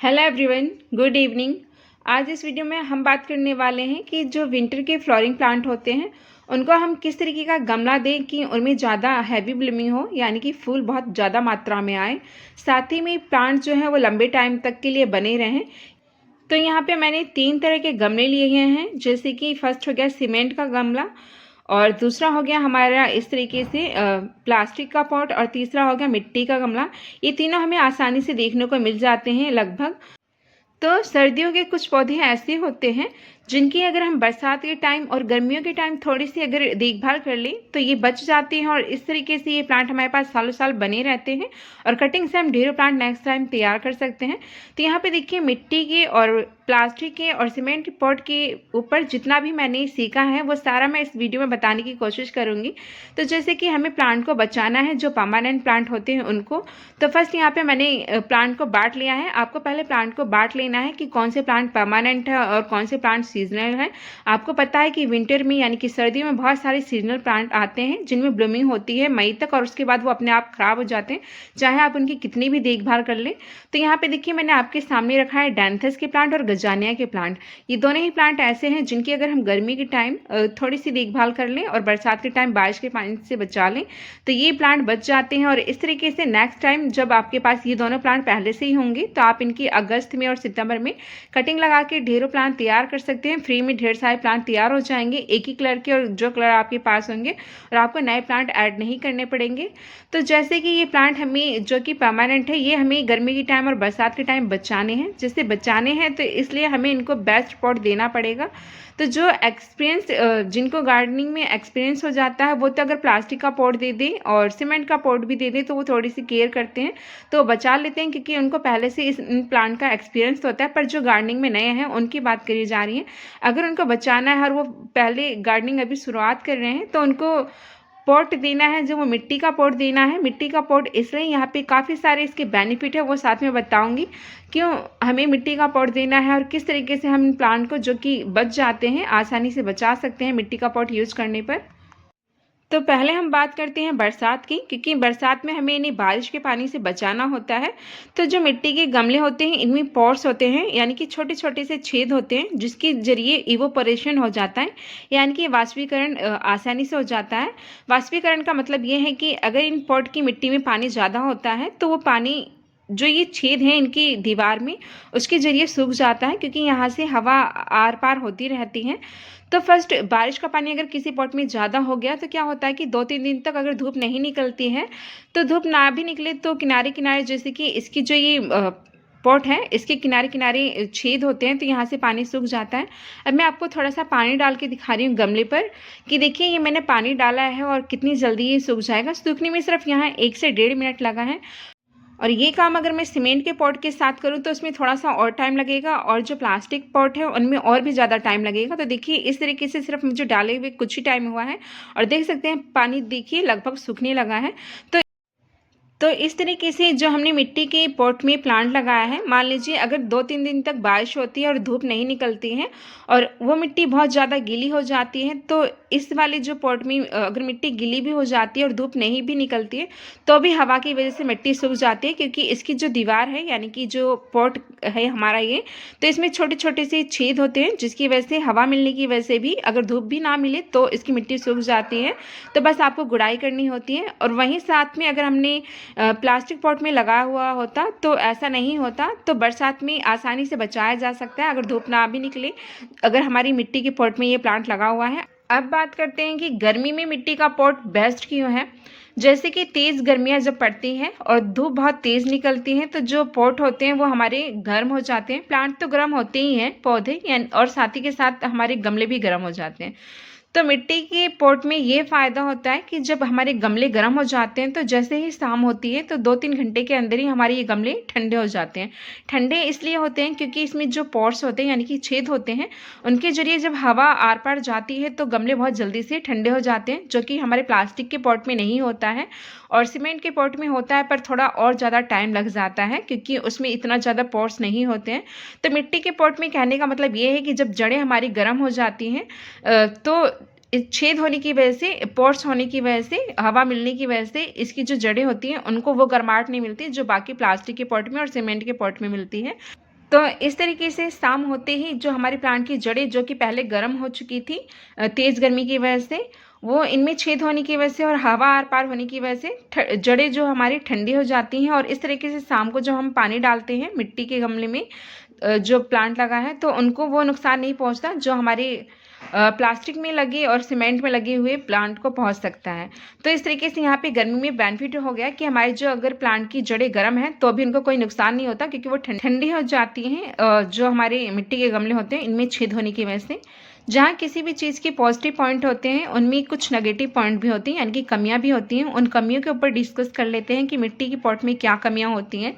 Hello everyone, good evening. आज इस video में हम बात करने वाले हैं कि जो विंटर के फ्लोरिंग प्लांट होते हैं उनको हम किस तरीके का गमला दें कि उनमें ज़्यादा हैवी ब्लूमिंग हो, यानी कि फूल बहुत ज़्यादा मात्रा में आए, साथ ही में प्लांट जो है वो लंबे टाइम तक के लिए बने रहें। तो यहाँ पे मैंने 3 तरह के गमले लिए हुए हैं, जैसे कि फर्स्ट हो गया सीमेंट का गमला, और दूसरा हो गया हमारा इस तरीके से प्लास्टिक का पॉट, और तीसरा हो गया मिट्टी का गमला। ये तीनों हमें आसानी से देखने को मिल जाते हैं लगभग। तो सर्दियों के कुछ पौधे ऐसे होते हैं जिनकी अगर हम बरसात के टाइम और गर्मियों के टाइम थोड़ी सी अगर देखभाल कर लें तो ये बच जाते हैं, और इस तरीके से ये प्लांट हमारे पास सालों साल बने रहते हैं, और कटिंग से हम ढेरों प्लांट नेक्स्ट टाइम तैयार कर सकते हैं। तो यहाँ पे देखिए, मिट्टी के और प्लास्टिक के और सीमेंट पॉट के ऊपर जितना भी मैंने सीखा है वो सारा मैं इस वीडियो में बताने की कोशिश करूँगी। तो जैसे कि हमें प्लांट को बचाना है, जो परमानेंट प्लांट होते हैं उनको, तो फर्स्ट यहाँ पे मैंने प्लांट को बांट लिया है। आपको पहले प्लांट को बांट लेना है कि कौन से प्लांट परमानेंट है और कौन से प्लांट सीजनल है। आपको पता है कि विंटर में यानी कि सर्दियों में बहुत सारे सीजनल प्लांट आते हैं जिनमें ब्लूमिंग होती है मई तक, और उसके बाद वो अपने आप खराब हो जाते हैं, चाहे आप उनकी कितनी भी देखभाल कर लें। तो यहाँ पे देखिए, मैंने आपके सामने रखा है डैंथस के प्लांट और गजानिया के प्लांट। ये दोनों ही प्लांट ऐसे हैं जिनकी अगर हम गर्मी के टाइम थोड़ी सी देखभाल कर लें और बरसात के टाइम बारिश के पानी से बचा लें तो ये प्लांट बच जाते हैं। और इस तरीके से नेक्स्ट टाइम जब आपके पास ये दोनों प्लांट पहले से ही होंगे तो आप इनकी अगस्त में और सितंबर में कटिंग लगा के ढेरों प्लांट तैयार कर सकते हैं। फ्री में ढेर सारे प्लांट तैयार हो जाएंगे एक ही कलर के, और जो कलर आपके पास होंगे, और आपको नए प्लांट ऐड नहीं करने पड़ेंगे। तो जैसे कि ये प्लांट हमें जो कि परमानेंट है, ये हमें गर्मी के टाइम और बरसात के टाइम बचाने हैं। जैसे बचाने हैं तो इसलिए हमें इनको बेस्ट पॉट देना पड़ेगा। तो जो एक्सपीरियंस, जिनको गार्डनिंग में एक्सपीरियंस हो जाता है, वो तो अगर प्लास्टिक का पॉट दे दें और सीमेंट का पॉट भी दे दें तो वो थोड़ी सी केयर करते हैं, तो बचा लेते हैं, क्योंकि उनको पहले से इन प्लांट का एक्सपीरियंस होता है। पर जो गार्डनिंग में नए हैं उनकी बात करी जा रही है। अगर उनको बचाना है और वो पहले गार्डनिंग अभी शुरुआत कर रहे हैं तो उनको पॉट देना है, जो वो मिट्टी का पॉट देना है। मिट्टी का पॉट इसलिए, यहाँ पे काफ़ी सारे इसके बेनिफिट है, वो साथ में बताऊंगी क्यों हमें मिट्टी का पॉट देना है और किस तरीके से हम प्लांट को जो कि बच जाते हैं आसानी से बचा सकते हैं मिट्टी का पॉट यूज़ करने पर। तो पहले हम बात करते हैं बरसात की, क्योंकि बरसात में हमें इन्हें बारिश के पानी से बचाना होता है। तो जो मिट्टी के गमले होते हैं इनमें पोर्स होते हैं, यानी कि छोटे छोटे से छेद होते हैं जिसके जरिए इवोपरेशन हो जाता है, यानी कि वाष्पीकरण आसानी से हो जाता है। वाष्पीकरण का मतलब ये है कि अगर इन पॉट की मिट्टी में पानी ज़्यादा होता है तो वो पानी, जो ये छेद हैं इनकी दीवार में, उसके ज़रिए सूख जाता है, क्योंकि यहाँ से हवा आर पार होती रहती है। तो फर्स्ट, बारिश का पानी अगर किसी पॉट में ज़्यादा हो गया तो क्या होता है कि 2-3 दिन तक अगर धूप नहीं निकलती है, तो धूप ना भी निकले तो किनारे किनारे, जैसे कि इसकी जो ये पॉट है इसके किनारे किनारे छेद होते हैं, तो यहाँ से पानी सूख जाता है। अब मैं आपको थोड़ा सा पानी डाल के दिखा रही हूँ गमले पर, कि देखिए ये मैंने पानी डाला है और कितनी जल्दी ये सूख जाएगा। सूखने में सिर्फ यहाँ 1 से 1.5 मिनट लगा है। और ये काम अगर मैं सीमेंट के पॉट के साथ करूँ तो उसमें थोड़ा सा और टाइम लगेगा, और जो प्लास्टिक पॉट है उनमें और भी ज़्यादा टाइम लगेगा। तो देखिए, इस तरीके से सिर्फ मुझे डाले हुए कुछ ही टाइम हुआ है, और देख सकते हैं पानी देखिए लगभग सूखने लगा है। तो इस तरीके से जो हमने मिट्टी के पॉट में प्लांट लगाया है, मान लीजिए अगर 2-3 दिन तक बारिश होती है और धूप नहीं निकलती है और वो मिट्टी बहुत ज़्यादा गीली हो जाती है, तो इस वाले जो पॉट में अगर मिट्टी गीली भी हो जाती है और धूप नहीं भी निकलती है तो भी हवा की वजह से मिट्टी सूख जाती है, क्योंकि इसकी जो दीवार है, यानी कि जो पॉट है हमारा ये, तो इसमें छोटे छोटे से छेद होते हैं जिसकी वजह से हवा मिलने की वजह से भी अगर धूप भी ना मिले तो इसकी मिट्टी सूख जाती है। तो बस आपको गुड़ाई करनी होती है। और वहीं साथ में अगर हमने प्लास्टिक पॉट में लगा हुआ होता तो ऐसा नहीं होता, तो बरसात में आसानी से बचाया जा सकता है अगर धूप ना भी निकले, अगर हमारी मिट्टी के पॉट में ये प्लांट लगा हुआ है। अब बात करते हैं कि गर्मी में मिट्टी का पॉट बेस्ट क्यों है। जैसे कि तेज़ गर्मियाँ जब पड़ती हैं और धूप बहुत तेज़ निकलती हैं तो जो पॉट होते हैं वो हमारे गर्म हो जाते हैं। प्लांट तो गर्म होते ही हैं, पौधे, और साथ ही के साथ हमारे गमले भी गर्म हो जाते हैं। तो मिट्टी के पॉट में ये फ़ायदा होता है कि जब हमारे गमले गर्म हो जाते हैं तो जैसे ही शाम होती है तो 2-3 घंटे के अंदर ही हमारे ये गमले ठंडे हो जाते हैं। ठंडे इसलिए होते हैं क्योंकि इसमें जो पोर्स होते हैं, यानी कि छेद होते हैं, उनके ज़रिए जब हवा आर पार जाती है तो गमले बहुत जल्दी से ठंडे हो जाते हैं, जो कि हमारे प्लास्टिक के पॉट में नहीं होता है। और सीमेंट के पॉट में होता है पर थोड़ा और ज़्यादा टाइम लग जाता है, क्योंकि उसमें इतना ज़्यादा पोर्स नहीं होते हैं। तो मिट्टी के पॉट में कहने का मतलब ये है कि जब जड़ें हमारी गर्म हो जाती हैं तो छेद होने की वजह से, पोर्स होने की वजह से, हवा मिलने की वजह से इसकी जो जड़ें होती हैं उनको वो गर्माहट नहीं मिलती जो बाकी प्लास्टिक के पॉट में और सीमेंट के पॉट में मिलती है। तो इस तरीके से शाम होते ही जो हमारे प्लांट की जड़ें जो कि पहले गर्म हो चुकी थी तेज़ गर्मी की वजह से, वो इनमें छेद होने की वजह से और हवा आर पार होने की वजह से जड़ें जो हमारी ठंडी हो जाती हैं। और इस तरीके से शाम को जब हम पानी डालते हैं मिट्टी के गमले में जो प्लांट लगा है, तो उनको वो नुकसान नहीं पहुंचता जो हमारे प्लास्टिक में लगे और सीमेंट में लगे हुए प्लांट को पहुंच सकता है। तो इस तरीके से यहाँ पे गर्मी में बेनिफिट हो गया कि हमारे जो अगर प्लांट की जड़ें गर्म हैं तो भी उनको कोई नुकसान नहीं होता, क्योंकि वो ठंडी हो जाती हैं जो हमारे मिट्टी के गमले होते हैं इनमें छेद होने की वजह से। जहाँ किसी भी चीज़ के पॉजिटिव पॉइंट होते हैं उनमें कुछ नेगेटिव पॉइंट भी होती हैं, यानी कि कमियाँ भी होती हैं। उन कमियों के ऊपर डिस्कस कर लेते हैं कि मिट्टी के पॉट में क्या कमियाँ होती हैं।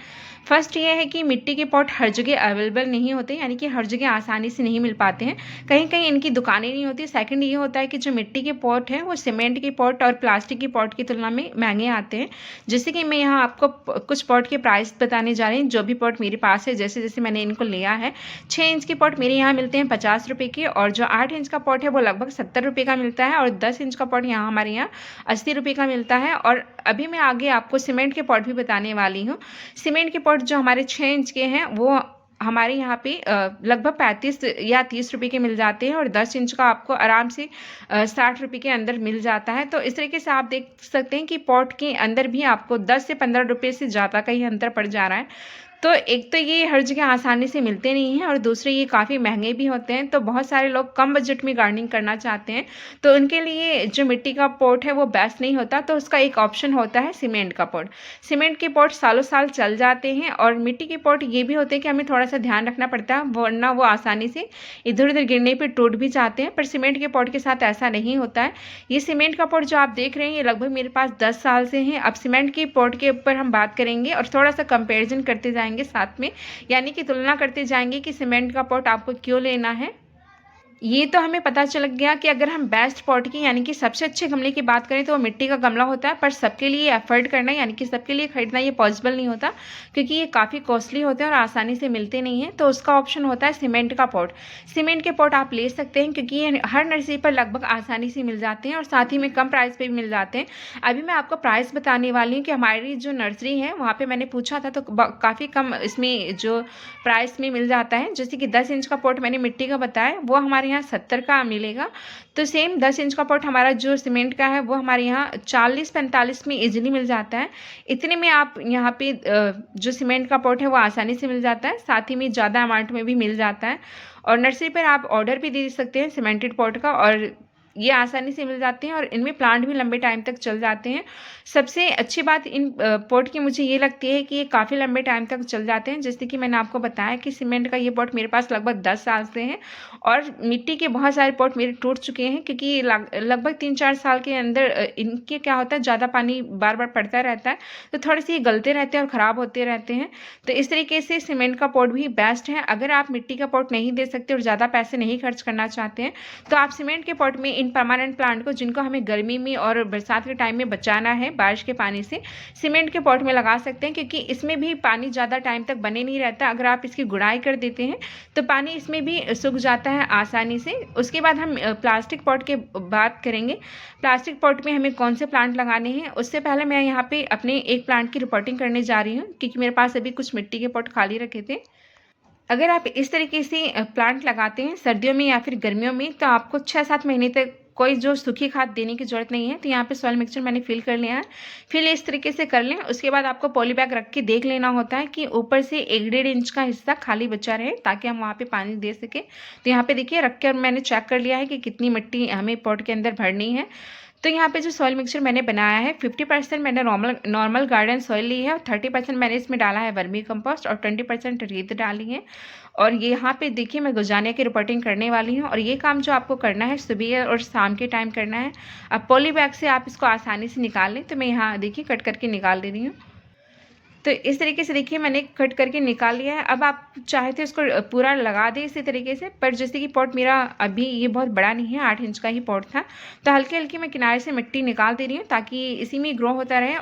फर्स्ट ये है कि मिट्टी के पॉट हर जगह अवेलेबल नहीं होते, यानी कि हर जगह आसानी से नहीं मिल पाते हैं, कहीं कहीं इनकी दुकानें नहीं होती। सेकंड ये होता है कि जो मिट्टी के पॉट हैं वो सीमेंट के पॉट और प्लास्टिक के पॉट की तुलना में महंगे आते हैं। जैसे कि मैं यहाँ आपको कुछ पॉट के प्राइस बताने जा रही हूँ। जो भी पॉट मेरे पास है, जैसे जैसे मैंने इनको लिया है, 6 इंच के पॉट मेरे यहाँ मिलते हैं 50 रुपये के, और जो 8 इंच का पॉट है वो लगभग 70 रुपये का मिलता है, और 10 इंच का पॉट यहाँ हमारे यहाँ 80 रुपये का मिलता है। और अभी मैं आगे आपको सीमेंट के पॉट भी बताने वाली हूँ। सीमेंट के पॉट जो हमारे 6 इंच के हैं वो हमारे यहाँ पे लगभग 35 या 30 रुपये के मिल जाते हैं, और 10 इंच का आपको आराम से 60 रुपये के अंदर मिल जाता है। तो इस तरीके से आप देख सकते हैं कि पॉट के अंदर भी आपको 10 से 15 रुपये से ज़्यादा का ही अंतर पड़ जा रहा है। तो एक तो ये हर जगह आसानी से मिलते नहीं हैं, और दूसरे ये काफ़ी महंगे भी होते हैं। तो बहुत सारे लोग कम बजट में गार्डनिंग करना चाहते हैं, तो उनके लिए जो मिट्टी का पॉट है वो बेस्ट नहीं होता। तो उसका एक ऑप्शन होता है सीमेंट का पॉट। सीमेंट के पॉट सालों साल चल जाते हैं, और मिट्टी के पॉट ये भी होते हैं कि हमें थोड़ा सा ध्यान रखना पड़ता है, वरना वो आसानी से इधर उधर गिरने पर टूट भी जाते हैं। पर सीमेंट के पॉट के साथ ऐसा नहीं होता है। ये सीमेंट का पॉट जो आप देख रहे हैं ये लगभग मेरे पास 10 साल से हैं। अब सीमेंट के पॉट के ऊपर हम बात करेंगे और थोड़ा सा कंपेरिजन करते जाएंगे साथ में, यानी कि तुलना करते जाएंगे कि सीमेंट का पॉट आपको क्यों लेना है। ये तो हमें पता चल गया कि अगर हम बेस्ट पॉट की, यानी कि सबसे अच्छे गमले की बात करें तो वो मिट्टी का गमला होता है। पर सबके लिए एफर्ट करना, यानी कि सबके लिए खरीदना ये पॉसिबल नहीं होता, क्योंकि ये काफ़ी कॉस्टली होते हैं और आसानी से मिलते नहीं हैं। तो उसका ऑप्शन होता है सीमेंट का पॉट। सीमेंट के पॉट आप ले सकते हैं, क्योंकि ये हर नर्सरी पर लगभग आसानी से मिल जाते हैं, और साथ ही में कम प्राइस पर भी मिल जाते हैं। अभी मैं आपको प्राइस बताने वाली हूँ कि हमारी जो नर्सरी है वहाँ पर मैंने पूछा था, तो काफ़ी कम इसमें जो प्राइस में मिल जाता है। जैसे कि 10 इंच का पॉट मैंने मिट्टी का बताया, वो हमारे यहाँ 70 का मिलेगा। तो सेम 10 इंच का पॉट हमारा जो सीमेंट का है वो हमारे यहाँ 40-45 में इजीली मिल जाता है। इतने में आप यहाँ पे जो सीमेंट का पॉट है वो आसानी से मिल जाता है, साथ ही में ज़्यादा अमाउंट में भी मिल जाता है। और नर्सरी पर आप ऑर्डर भी दे सकते हैं सीमेंटेड पॉट का, और ये आसानी से मिल जाते हैं, और इनमें प्लांट भी लंबे टाइम तक चल जाते हैं। सबसे अच्छी बात इन पॉट की मुझे ये लगती है कि ये काफ़ी लंबे टाइम तक चल जाते हैं। जैसे कि मैंने आपको बताया कि सीमेंट का ये पॉट मेरे पास लगभग 10 साल से है, और मिट्टी के बहुत सारे पॉट मेरे टूट चुके हैं, क्योंकि लगभग 3-4 साल के अंदर इनके क्या होता है, ज़्यादा पानी बार बार पड़ता रहता है, तो थोड़े से ये गलते रहते हैं और ख़राब होते रहते हैं। तो इस तरीके से सीमेंट का पॉट भी बेस्ट है। अगर आप मिट्टी का पॉट नहीं दे सकते और ज़्यादा पैसे नहीं खर्च करना चाहते हैं, तो आप सीमेंट के पॉट में इन परमानेंट प्लांट को, जिनको हमें गर्मी में और बरसात के टाइम में बचाना है बारिश के पानी से, सीमेंट के पॉट में लगा सकते हैं, क्योंकि इसमें भी पानी ज़्यादा टाइम तक बने नहीं रहता। अगर आप इसकी गुड़ाई कर देते हैं तो पानी इसमें भी सूख जाता है आसानी से। उसके बाद हम प्लास्टिक पॉट के बात करेंगे। प्लास्टिक पॉट में हमें कौन से प्लांट लगाने हैं, उससे पहले मैं यहाँ पे अपने एक प्लांट की रिपोर्टिंग करने जा रही हूँ, क्योंकि मेरे पास अभी कुछ मिट्टी के पॉट खाली रखे थे। अगर आप इस तरीके से प्लांट लगाते हैं सर्दियों में या फिर गर्मियों में, तो आपको 6-7 महीने तक कोई जो सूखी खाद देने की ज़रूरत नहीं है। तो यहाँ पे सॉइल मिक्सचर मैंने फिल कर लिया है। फिल इस तरीके से कर लें। उसके बाद आपको पॉली बैग रख के देख लेना होता है कि ऊपर से 1-1.5 इंच का हिस्सा खाली बचा रहे, ताकि हम वहाँ पे पानी दे सकें। तो यहाँ पे देखिए रख के और मैंने चेक कर लिया है कि कितनी मिट्टी हमें पॉट के अंदर भरनी है। तो यहाँ पे जो सॉइल मिक्सचर मैंने बनाया है, 50% मैंने नॉर्मल गार्डन सॉइल ली है, और 30% मैंने इसमें डाला है वर्मी कंपोस्ट, और 20% रेत डाली है। और ये यहाँ पे देखिए मैं गुजानिया की रिपोर्टिंग करने वाली हूँ, और ये काम जो आपको करना है सुबह और शाम के टाइम करना है। अब पॉली बैग से आप इसको आसानी से निकाल लें। तो मैं यहाँ देखिए कट करके निकाल दे रही हूँ। तो इस तरीके से देखिए मैंने कट करके निकाल लिया है। अब आप चाहे तो इसको पूरा लगा दें इसी तरीके से, पर जैसे कि पॉट मेरा अभी ये बहुत बड़ा नहीं है, 8 इंच का ही पॉट था, तो हल्की हल्की मैं किनारे से मिट्टी निकाल दे रही हूँ, ताकि इसी में ग्रो होता रहे,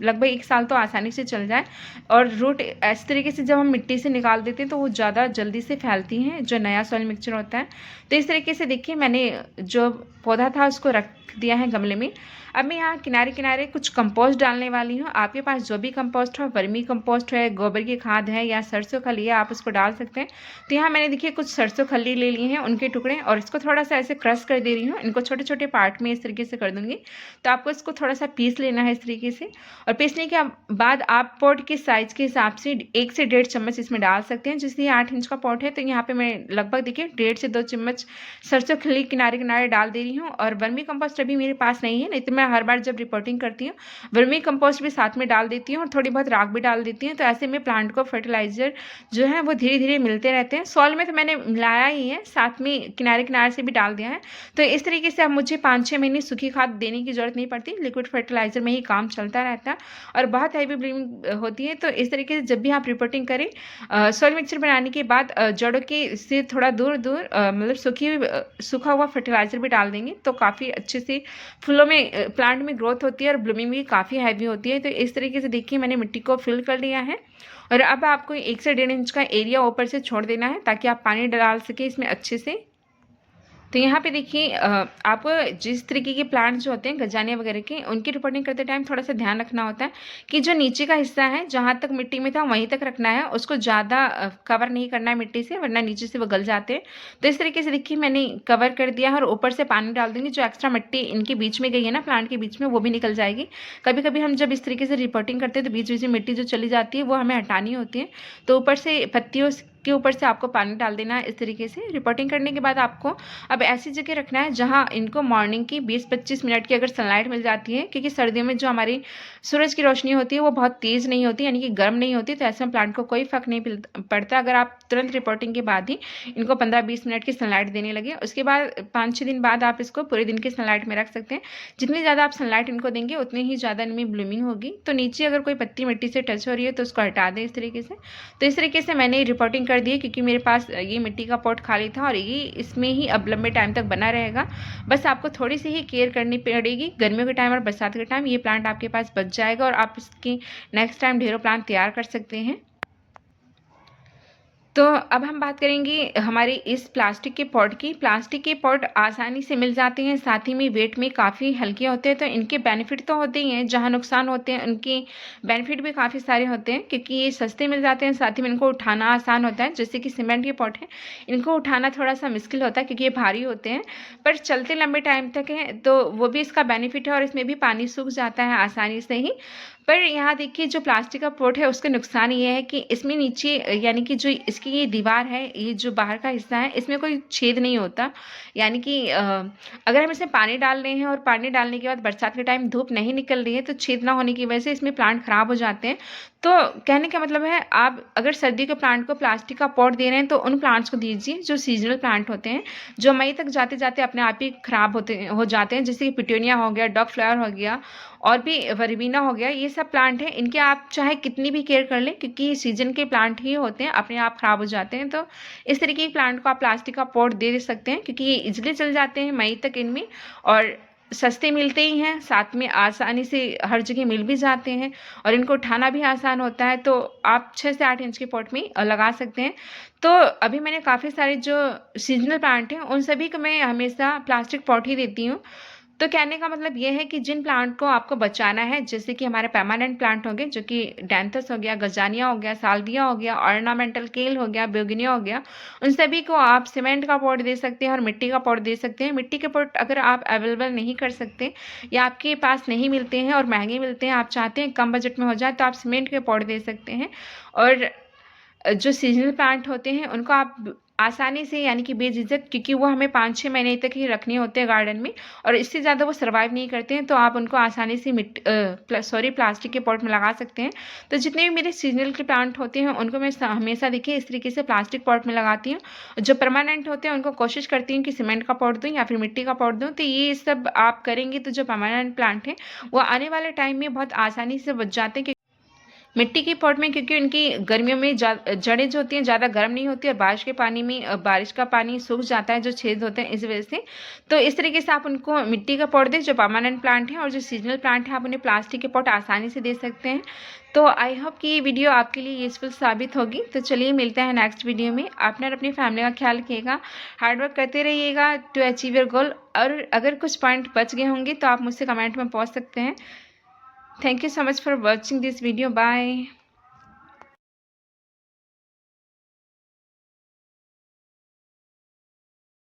लगभग 1 साल तो आसानी से चल जाए। और रूट इस तरीके से जब हम मिट्टी से निकाल देते हैं तो वो ज़्यादा जल्दी से फैलती हैं, जो नया सॉइल मिक्सचर होता है। तो इस तरीके से देखिए मैंने जो पौधा था उसको दिया है गमले में। अब मैं यहाँ किनारे किनारे कुछ कंपोस्ट डालने वाली हूँ। आपके पास जो भी कंपोस्ट हो, वर्मी कंपोस्ट है, गोबर की खाद है या सरसों खली है, आप उसको डाल सकते हैं। तो यहाँ मैंने देखिए कुछ सरसों खली ले लिए हैं, उनके टुकड़े, और इसको थोड़ा सा ऐसे क्रश कर दे रही हूँ। इनको छोटे छोटे पार्ट में इस तरीके से कर दूँगी। तो आपको इसको थोड़ा सा पीस लेना है इस तरीके से, और पीसने के बाद आप पॉट के साइज़ के हिसाब से 1 से 1.5 चम्मच इसमें डाल सकते हैं। जैसे 8 इंच का पॉट है तो यहाँ पे मैं लगभग देखिए 1.5 से 2 चम्मच सरसों खली किनारे किनारे डाल दे रही हूँ। और वर्मी कंपोस्ट अभी मेरे पास नहीं है, नहीं तो मैं हर बार जब रिपोर्टिंग करती हूँ वर्मी कंपोस्ट भी साथ में डाल देती हूँ और थोड़ी बहुत राख भी डाल देती हूँ। तो ऐसे में प्लांट को फर्टिलाइजर जो है वो धीरे धीरे मिलते रहते हैं। सॉइल में तो मैंने मिलाया ही है, साथ में किनारे किनारे से भी डाल दिया है। तो इस तरीके से अब मुझे 5-6 महीने सूखी खाद देने की जरूरत नहीं पड़ती, लिक्विड फर्टिलाइजर में ही काम चलता रहता है और बहुत हैवी ब्लूमिंग होती है। तो इस तरीके से जब भी आप रिपोर्टिंग करें, सॉइल मिक्सचर बनाने के बाद जड़ों के से थोड़ा दूर दूर मतलब सूखा हुआ फर्टिलाइजर भी डाल देंगे तो काफ़ी अच्छे से फूलों में प्लांट में ग्रोथ होती है और ब्लूमिंग भी काफ़ी हैवी होती है। तो इस तरीके से देखिए मैंने मिट्टी को फिल कर लिया है और अब आपको 1 से 1.5 इंच का एरिया ऊपर से छोड़ देना है ताकि आप पानी डाल सके इसमें अच्छे से। तो यहाँ पे देखिए आपको जिस तरीके के प्लांट जो होते हैं गजानिया वगैरह के, उनकी रिपोर्टिंग करते टाइम थोड़ा सा ध्यान रखना होता है कि जो नीचे का हिस्सा है जहाँ तक मिट्टी में था वहीं तक रखना है, उसको ज़्यादा कवर नहीं करना है मिट्टी से, वरना नीचे से वो गल जाते हैं। तो इस तरीके से देखिए मैंने कवर कर दिया है और ऊपर से पानी डाल देंगे। जो एक्स्ट्रा मिट्टी इनके बीच में गई है ना प्लांट के बीच में, वो भी निकल जाएगी। कभी कभी हम जब इस तरीके से रिपोर्टिंग करते हैं तो बीच बीच में मिट्टी जो चली जाती है वो हमें हटानी होती है। तो ऊपर से पत्तियों के ऊपर से आपको पानी डाल देना है इस तरीके से। रिपोर्टिंग करने के बाद आपको अब ऐसी जगह रखना है जहां इनको मॉर्निंग की 20-25 मिनट की अगर सनलाइट मिल जाती है, क्योंकि सर्दियों में जो हमारी सूरज की रोशनी होती है वो बहुत तेज़ नहीं होती, यानी कि गर्म नहीं होती। तो ऐसे में प्लांट को कोई फर्क नहीं पड़ता अगर आप तुरंत रिपोर्टिंग के बाद ही इनको 15-20 मिनट की सनलाइट देने लगे। उसके बाद 5-6 दिन बाद आप इसको पूरे दिन की सनलाइट में रख सकते हैं। जितनी ज़्यादा आप सनलाइट इनको देंगे उतनी ही ज़्यादा इनमें ब्लूमिंग होगी। तो नीचे अगर कोई पत्ती मिट्टी से टच हो रही है तो उसको हटा दें इस तरीके से। तो इस तरीके से मैंने रिपोर्टिंग कर दी है, क्योंकि मेरे पास ये मिट्टी का पॉट खाली था और ये इसमें ही अब लंबे टाइम तक बना रहेगा। बस आपको थोड़ी सी ही केयर करनी पड़ेगी। गर्मियों के टाइम और बरसात के टाइम ये प्लांट आपके पास बच जाएगा और आप इसकी नेक्स्ट टाइम ढेरों प्लांट तैयार कर सकते हैं। तो अब हम बात करेंगे हमारे इस प्लास्टिक के पॉट की। प्लास्टिक के पॉट आसानी से मिल जाते हैं, साथ ही में वेट में काफ़ी हल्के होते हैं। तो इनके बेनिफिट तो होते ही हैं, जहाँ नुकसान होते हैं उनके बेनिफिट भी काफ़ी सारे होते हैं, क्योंकि ये सस्ते मिल जाते हैं, साथ ही में इनको उठाना आसान होता है। जैसे कि सीमेंट के पॉट हैं, इनको उठाना थोड़ा सा मुश्किल होता है क्योंकि ये भारी होते हैं, पर चलते लंबे टाइम तक हैं, तो वो भी इसका बेनिफिट है। और इसमें भी पानी सूख जाता है आसानी से ही। पर यहाँ देखिए जो प्लास्टिक का पॉट है उसका नुकसान ये है कि इसमें नीचे यानी कि जो इसकी ये दीवार है, ये जो बाहर का हिस्सा है, इसमें कोई छेद नहीं होता। यानी कि अगर हम इसमें पानी डाल रहे हैं और पानी डालने के बाद बरसात के टाइम धूप नहीं निकल रही है तो छेद ना होने की वजह से इसमें प्लांट खराब हो जाते हैं। तो कहने का मतलब है आप अगर सर्दी के प्लांट को प्लास्टिक का पॉट दे रहे हैं तो उन प्लांट्स को दीजिए जो सीजनल प्लांट होते हैं, जो मई तक जाते जाते अपने आप ही खराब हो जाते हैं। जैसे कि पिटूनिया हो गया, डॉग फ्लावर हो गया और भी वर्बीना हो गया, ये सब प्लांट हैं। इनके आप चाहे कितनी भी केयर कर लें, क्योंकि सीजन के प्लांट ही होते हैं, अपने आप खराब हो जाते हैं। तो इस तरीके के प्लांट को आप प्लास्टिक का पॉट दे सकते हैं, क्योंकि ये इजिली चल जाते हैं मई तक इनमें और सस्ते मिलते ही हैं, साथ में आसानी से हर जगह मिल भी जाते हैं और इनको उठाना भी आसान होता है। तो आप 6 से 8 इंच के पॉट में लगा सकते हैं। तो अभी मैंने काफ़ी सारे जो सीजनल प्लांट हैं उन सभी को मैं हमेशा प्लास्टिक पॉट ही देती हूँ। तो कहने का मतलब ये है कि जिन प्लांट को आपको बचाना है, जैसे कि हमारे परमानेंट प्लांट हो गए, जो कि डैंथस हो गया, गजानिया हो गया, साल्विया हो गया, ऑर्नामेंटल केल हो गया, बेगोनिया हो गया, उन सभी को आप सीमेंट का पॉट दे सकते हैं और मिट्टी का पॉट दे सकते हैं। मिट्टी के पॉट अगर आप अवेलेबल नहीं कर सकते या आपके पास नहीं मिलते हैं और महंगे मिलते हैं, आप चाहते हैं कम बजट में हो जाए, तो आप सीमेंट के पॉट दे सकते हैं। और जो सीजनल प्लांट होते हैं उनको आप आसानी से यानी कि बेझिझक, क्योंकि वो हमें 5-6 महीने तक ही रखने होते हैं गार्डन में और इससे ज़्यादा वो सर्वाइव नहीं करते हैं, तो आप उनको आसानी से प्लास्टिक के पॉट में लगा सकते हैं। तो जितने भी मेरे सीजनल के प्लांट होते हैं उनको मैं हमेशा देखिए इस तरीके से प्लास्टिक पॉट में लगाती हूँ। जो परमानेंट होते हैं उनको कोशिश करती हूँ कि सीमेंट का पॉट दूँ या फिर मिट्टी का पॉट दूँ। तो ये सब आप करेंगे तो जो परमानेंट प्लांट हैं वो आने वाले टाइम में बहुत आसानी से बच जाते हैं। मिट्टी के पॉट में क्योंकि उनकी गर्मियों में जड़ें जो होती हैं ज़्यादा गर्म नहीं होती और बारिश के पानी में बारिश का पानी सूख जाता है, जो छेद होते हैं इस वजह से। तो इस तरीके से आप उनको मिट्टी का पॉट दें जो परमानेंट प्लांट है, और जो सीजनल प्लांट है आप उन्हें प्लास्टिक के पॉट आसानी से दे सकते हैं। तो आई होप कि ये वीडियो आपके लिए यूज़फुल साबित होगी। तो चलिए मिलते हैं नेक्स्ट वीडियो में। आपने और अपनी फैमिली का ख्याल रखिएगा, हार्ड वर्क करते रहिएगा टू अचीव योर गोल। और अगर कुछ पॉइंट बच गए होंगे तो आप मुझसे कमेंट में पूछ सकते हैं। Thank you so much for watching this video. Bye.